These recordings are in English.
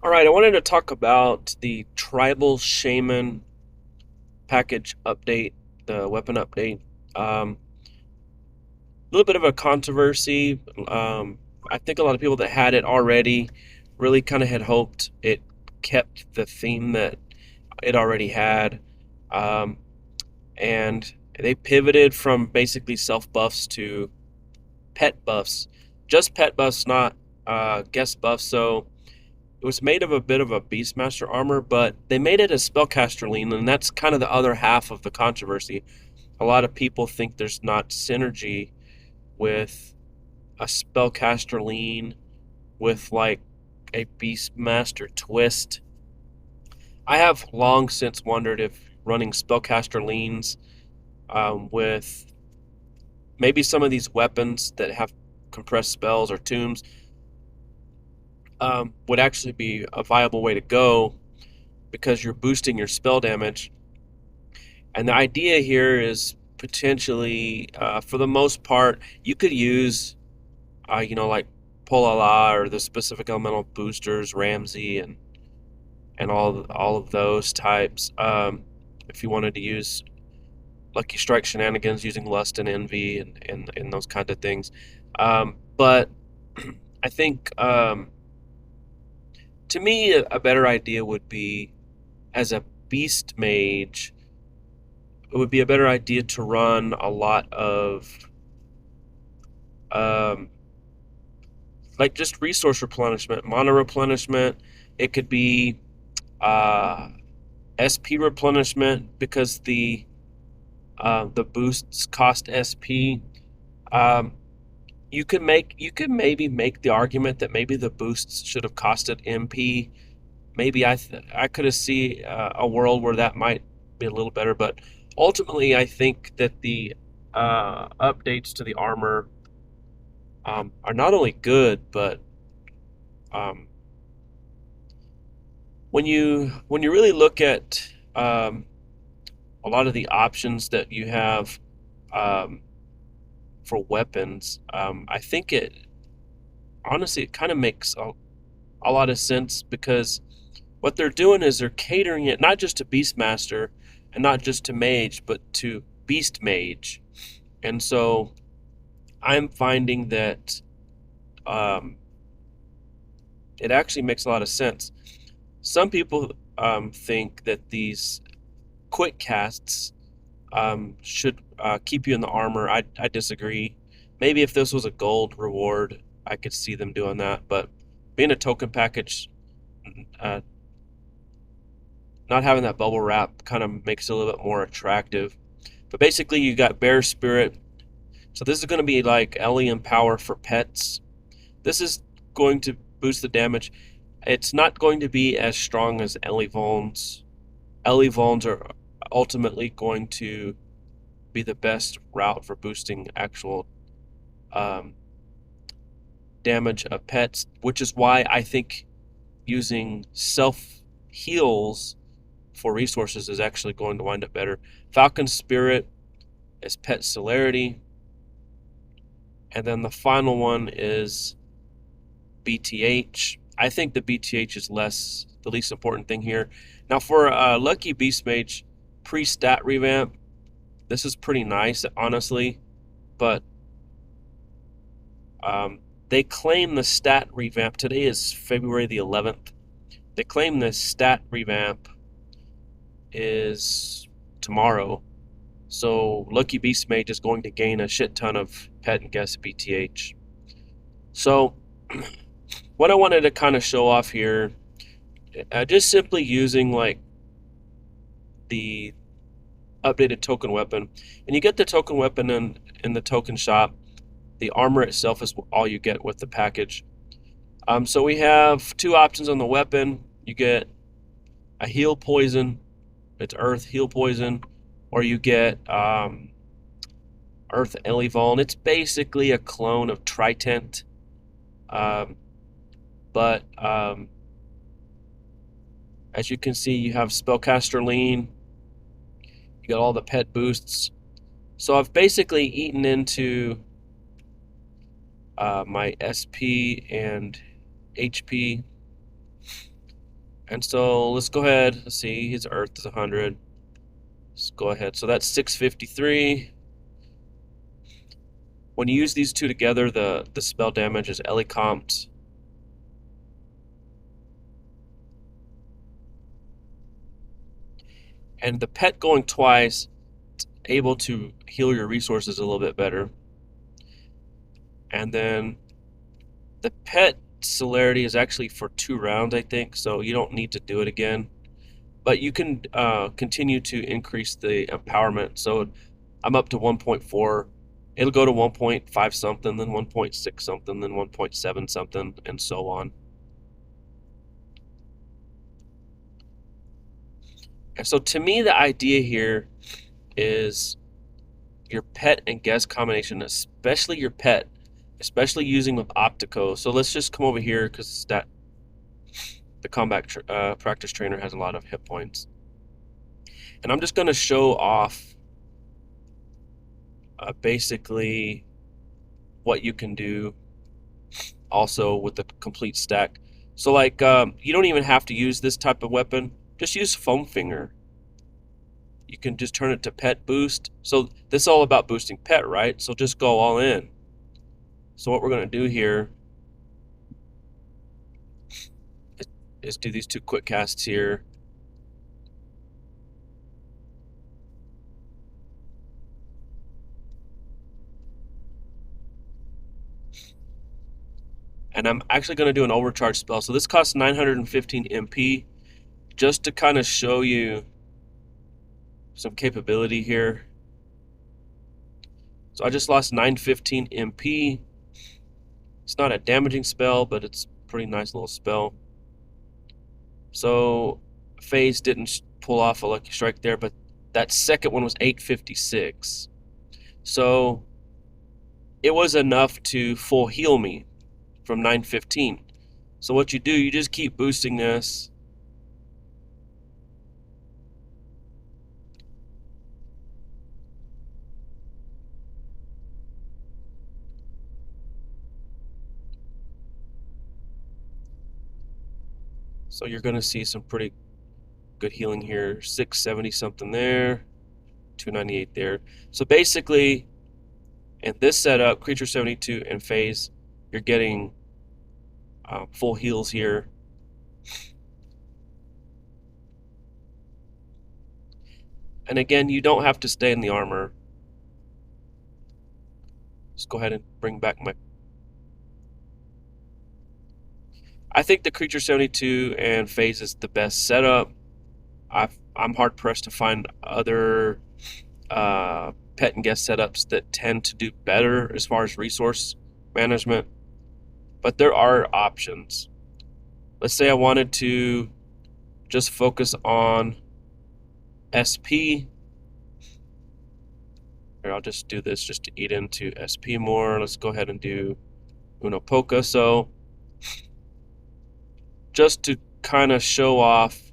All right, I wanted to talk about the Tribal Shaman package update, the weapon update. A little bit of a controversy. I think a lot of people that had it already really kind of had hoped it kept the theme that it already had. Um, and they pivoted from basically self buffs to pet buffs. Just pet buffs, not guest buffs. So it was made of a bit of a Beastmaster armor, but they made it a spellcaster lean, and that's kind of the other half of the controversy. A lot of people think there's not synergy with a spellcaster lean with like a Beastmaster twist. I have long since wondered if running spellcaster leans with maybe some of these weapons that have compressed spells or tombs would actually be a viable way to go because you're boosting your spell damage. And the idea here is potentially, for the most part, you could use, like Polala or the specific elemental boosters, Ramsey, and all of those types. If you wanted to use Lucky Strike shenanigans using Lust and Envy and those kind of things. But I think, to me, a better idea would be as a Beast Mage, it would be a better idea to run a lot of um, like just resource replenishment, mana replenishment. It could be uh, SP replenishment because the boosts cost SP. Um, you could maybe make the argument that maybe the boosts should have costed MP. Maybe I could have see a world where that might be a little better, but ultimately I think that the updates to the armor are not only good, but um, when you really look at a lot of the options that you have um, for weapons, I think it honestly it kind of makes a lot of sense because what they're doing is they're catering it not just to Beastmaster and not just to Mage, but to Beast Mage, and so I'm finding that um, it actually makes a lot of sense. Some people think that these quick casts should keep you in the armor. I disagree. Maybe if this was a gold reward, I could see them doing that. But being a token package, uh, not having that bubble wrap kind of makes it a little bit more attractive. But basically, you got Bear Spirit. So this is going to be like Ellie and Power for pets. This is going to boost the damage. It's not going to be as strong as Ellie Vulns. Ellie Vulns are ultimately going to be the best route for boosting actual um, damage of pets, which is why I think using self heals for resources is actually going to wind up better. Falcon Spirit is pet celerity, and then the final one is BTH. I think the BTH is the least important thing here. Now for Lucky Beast Mage pre-stat revamp, this is pretty nice, honestly, but um, they claim the stat revamp. Today is February the 11th. They claim the stat revamp is tomorrow. So Lucky Beast Mage is going to gain a shit ton of pet and guess BTH. So what I wanted to kind of show off here, just simply using like the updated token weapon, and you get the token weapon in the token shop. The armor itself is all you get with the package. So we have two options on the weapon. You get a heal poison, it's Earth heal poison, or you get Earth Elevon. It's basically a clone of Tritent, um, but as you can see, you have Spellcaster Lean. You got all the pet boosts. So I've basically eaten into my SP and HP And so let's go ahead. Let's see, his Earth is 100. Let's go ahead. So that's 653. When you use these two together, the spell damage is Elicomped. And the pet going twice, able to heal your resources a little bit better. And then the pet celerity is actually for 2 rounds, I think, so you don't need to do it again. But you can continue to increase the empowerment. So I'm up to 1.4. It'll go to 1.5 something, then 1.6 something, then 1.7 something, and so on. And so to me, the idea here is your pet and guest combination, especially your pet, especially using with Optico. So let's just come over here because that the combat practice trainer has a lot of hit points. And I'm just going to show off basically what you can do also with the complete stack. So like you don't even have to use this type of weapon. Just use foam finger. You can just turn it to pet boost. So this is all about boosting pet, right? So just go all in. So what we're going to do here is do these 2 quick casts here. And I'm actually going to do an overcharge spell. So this costs 915 MP just to kind of show you some capability here. So I just lost 915 MP. It's not a damaging spell, but it's a pretty nice little spell. So FaZe didn't pull off a lucky strike there, but that second one was 856. So it was enough to full heal me from 915. So what you do, you just keep boosting this. So you're going to see some pretty good healing here. 670 something there, 298 there. So basically, in this setup, Creature 72 and FaZe, you're getting full heals here. And again, you don't have to stay in the armor. Let's go ahead and bring back my... I think the Creature 72 and FaZe is the best setup. I'm hard pressed to find other pet and guest setups that tend to do better as far as resource management. But there are options. Let's say I wanted to just focus on SP. Here, I'll just do this just to eat into SP more. Let's go ahead and do Uno Poca. So just to kind of show off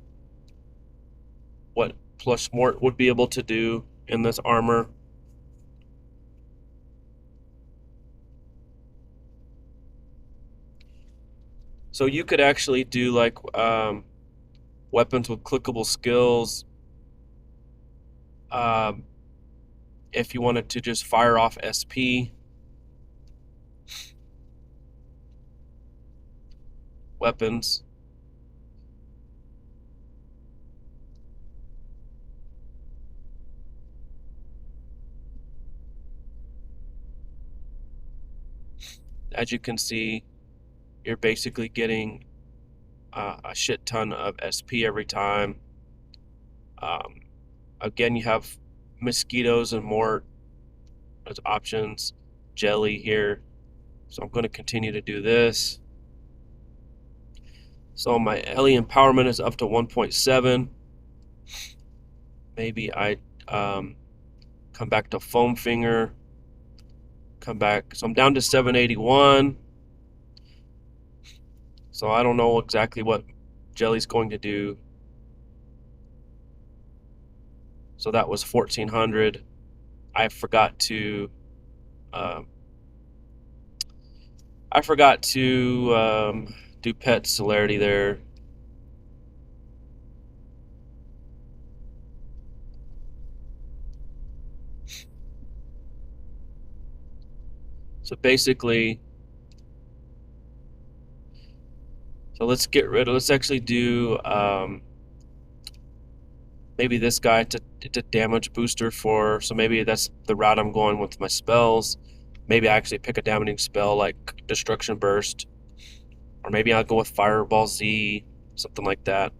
what Plush Mort would be able to do in this armor. So you could actually do like weapons with clickable skills. Um, if you wanted to just fire off SP weapons. As you can see, you're basically getting a shit ton of SP every time. Um, again, you have mosquitoes and more as options. Jelly here. So I'm going to continue to do this. So my Ellie empowerment is up to 1.7. Maybe I come back to foam finger. Come back. So I'm down to 781. So I don't know exactly what Jelly's going to do. So that was 1400. I forgot to um, do pet celerity there. So basically, so let's actually do maybe this guy to damage booster for, so maybe that's the route I'm going with my spells. Maybe I actually pick a damaging spell like Destruction Burst, or maybe I'll go with Fireball Z, something like that.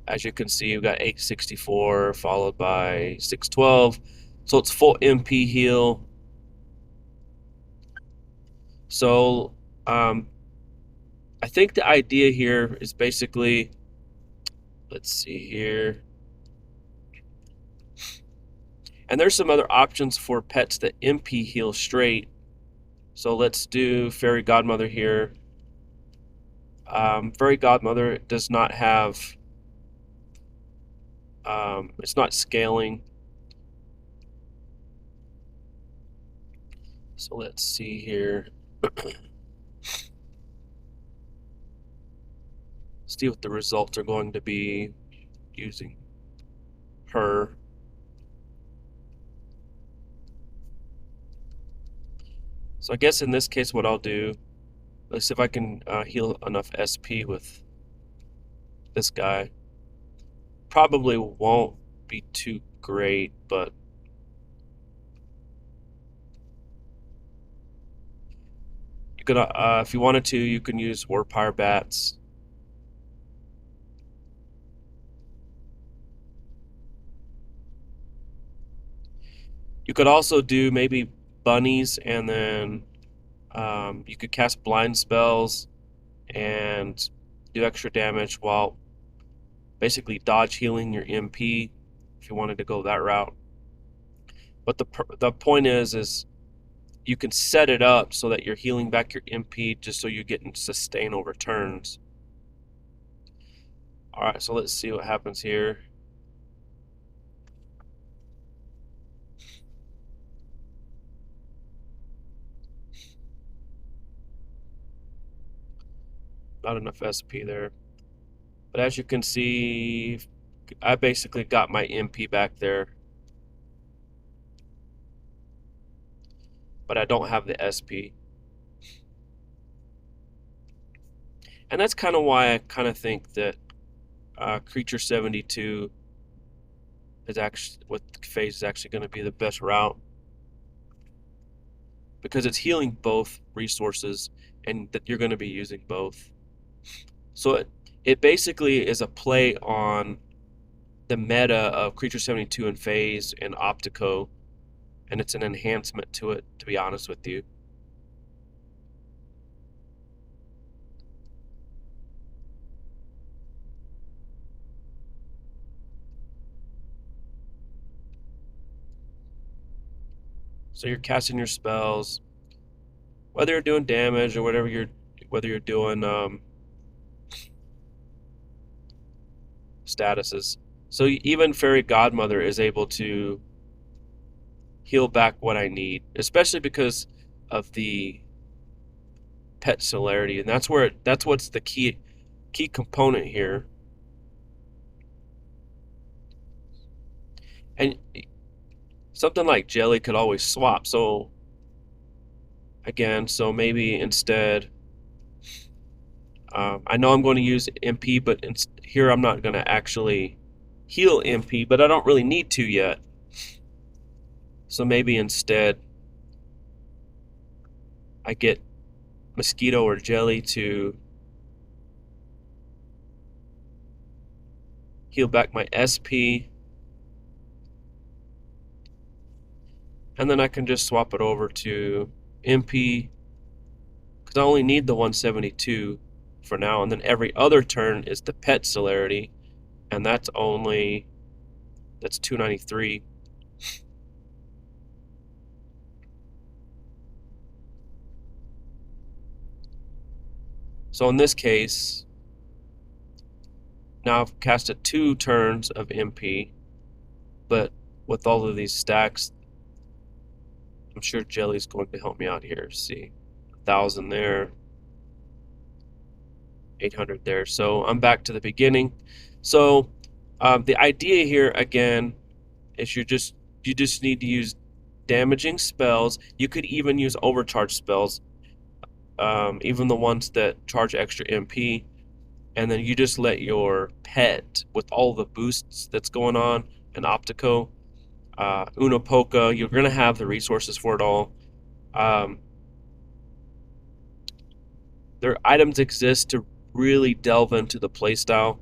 As you can see, we've got 864 followed by 612. So it's full MP heal. So um, I think the idea here is basically, let's see here. And there's some other options for pets that MP heal straight. So let's do Fairy Godmother here. Fairy Godmother does not have, it's not scaling. So let's see here. See what the results are going to be using her. So I guess in this case, what I'll do, let's see if I can heal enough SP with this guy. Probably won't be too great, but you could, if you wanted to, you can use Warpire Bats. You could also do maybe bunnies, and then you could cast blind spells and do extra damage while basically dodge healing your MP if you wanted to go that route. But the point is you can set it up so that you're healing back your MP just so you get sustain over turns. All right, so let's see what happens here. Not enough SP there. But as you can see, I basically got my MP back there. But I don't have the SP. And that's kind of why I kind of think that Creature 72 is actually, with phase, is actually going to be the best route, because it's healing both resources and that you're going to be using both. So it basically is a play on the meta of Creature 72 and Phase and Optico, and it's an enhancement to it, to be honest with you. So you're casting your spells, whether you're doing damage or whether you're doing statuses. So even Fairy Godmother is able to heal back what I need, especially because of the pet celerity, and that's what's the key component here. And something like Jelly could always swap. So again, so maybe instead, I know I'm going to use MP, but here I'm not going to actually heal MP, but I don't really need to yet. So maybe instead I get Mosquito or Jelly to heal back my SP, and then I can just swap it over to MP, because I only need the 172 for now, and then every other turn is the pet celerity, and that's 293. So in this case, now I've casted 2 turns of MP, but with all of these stacks, I'm sure Jelly's going to help me out here. See, 1,000 there, 800 there. So I'm back to the beginning. So the idea here again is you're just You just need to use damaging spells. You could even use overcharge spells, even the ones that charge extra MP. And then you just let your pet, with all the boosts that's going on, and Optico, Unopoka, you're going to have the resources for it all. Um, their items exist to really delve into the playstyle.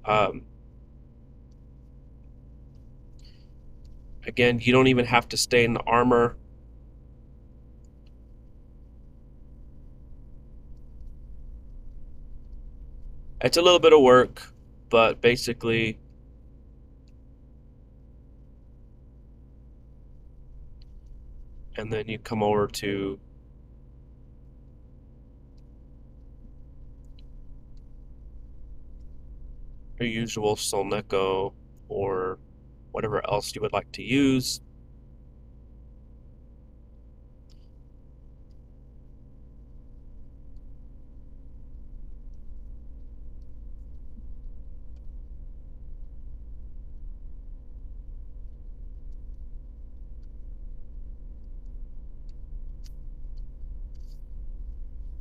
Um, Again, you don't even have to stay in the armor. It's a little bit of work, but basically, and then you come over to your usual Solneco or whatever else you would like to use.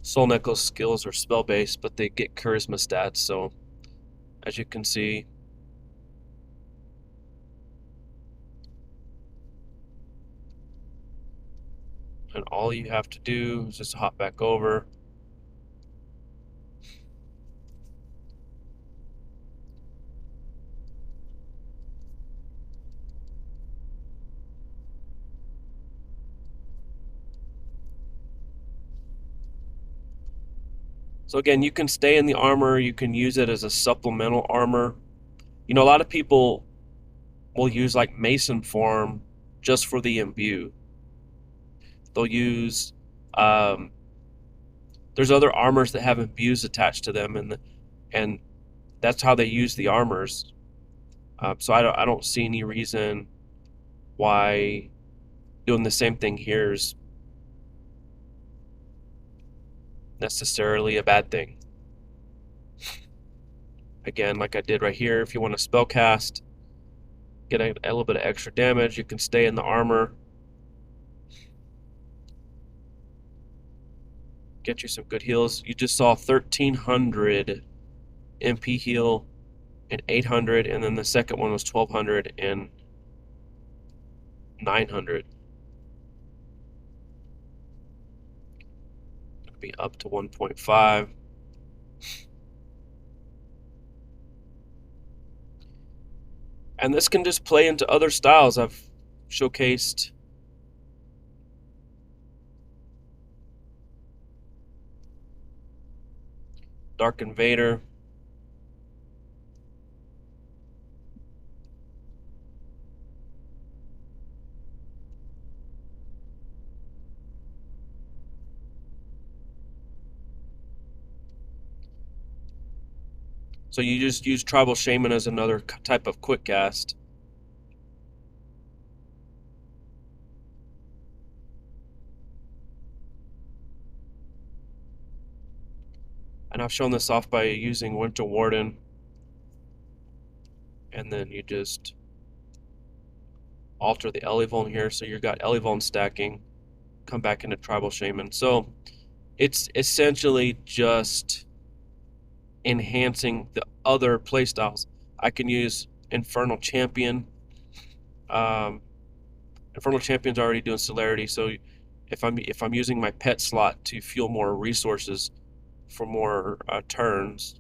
Solneco's skills are spell based, but they get charisma stats. So, as you can see, and all you have to do is just hop back over. So, again, you can stay in the armor, you can use it as a supplemental armor. A lot of people will use like Mason form just for the imbue. They'll use um, there's other armors that have imbues attached to them, and that's how they use the armors. So I don't see any reason why doing the same thing here is necessarily a bad thing. Again, like I did right here, if you want to spell cast, get a little bit of extra damage, you can stay in the armor, get you some good heals. You just saw 1300 MP heal and 800, and then the second one was 1200 and 900. It'll be up to 1.5. And this can just play into other styles. I've showcased Dark Invader. So you just use Tribal Shaman as another type of quick cast. And I've shown this off by using Winter Warden. And then you just alter the Elevon here. So you've got Elevon stacking. Come back into Tribal Shaman. So it's essentially just enhancing the other playstyles. I can use Infernal Champion. Um, Infernal Champion's already doing celerity, so if I'm using my pet slot to fuel more resources for more turns,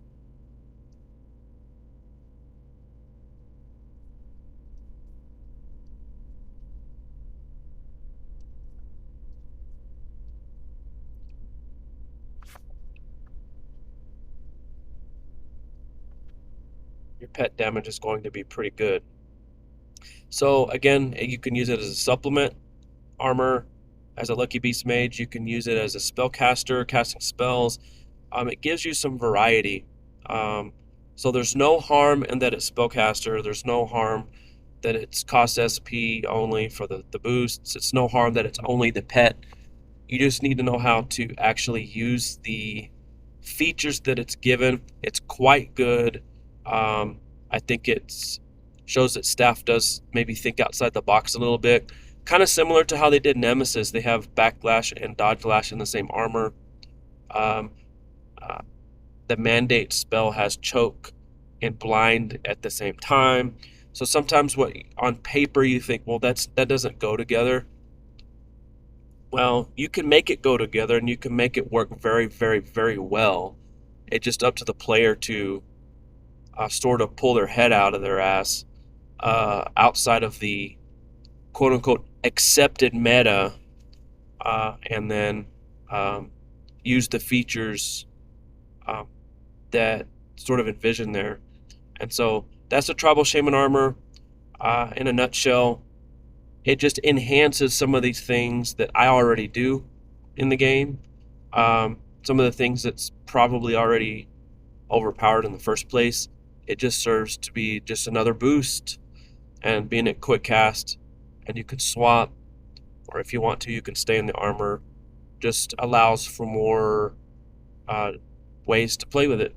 your pet damage is going to be pretty good. So again, you can use it as a supplement armor. As a Lucky Beast Mage, you can use it as a spellcaster, casting spells. It gives you some variety. Um, so there's no harm in that it's spellcaster. There's no harm that it's cost SP only for the boosts. It's no harm that it's only the pet. You just need to know how to actually use the features that it's given. It's quite good. I think it's shows that staff does maybe think outside the box a little bit. Kind of similar to how they did Nemesis. They have Backlash and Dodge Lash in the same armor. Um, uh, the Mandate spell has Choke and Blind at the same time. So sometimes what on paper you think, well, that doesn't go together. Well, you can make it go together and you can make it work very, very, very well. It's just up to the player to sort of pull their head out of their ass outside of the quote unquote accepted meta, and then um, use the features um, that sort of envision there. And so that's a tribal shaman armor in a nutshell. It just enhances some of these things that I already do in the game. Some of the things that's probably already overpowered in the first place. It just serves to be just another boost, and being a quick cast, and you can swap, or if you want to, you can stay in the armor. Just allows for more uh, ways to play with it.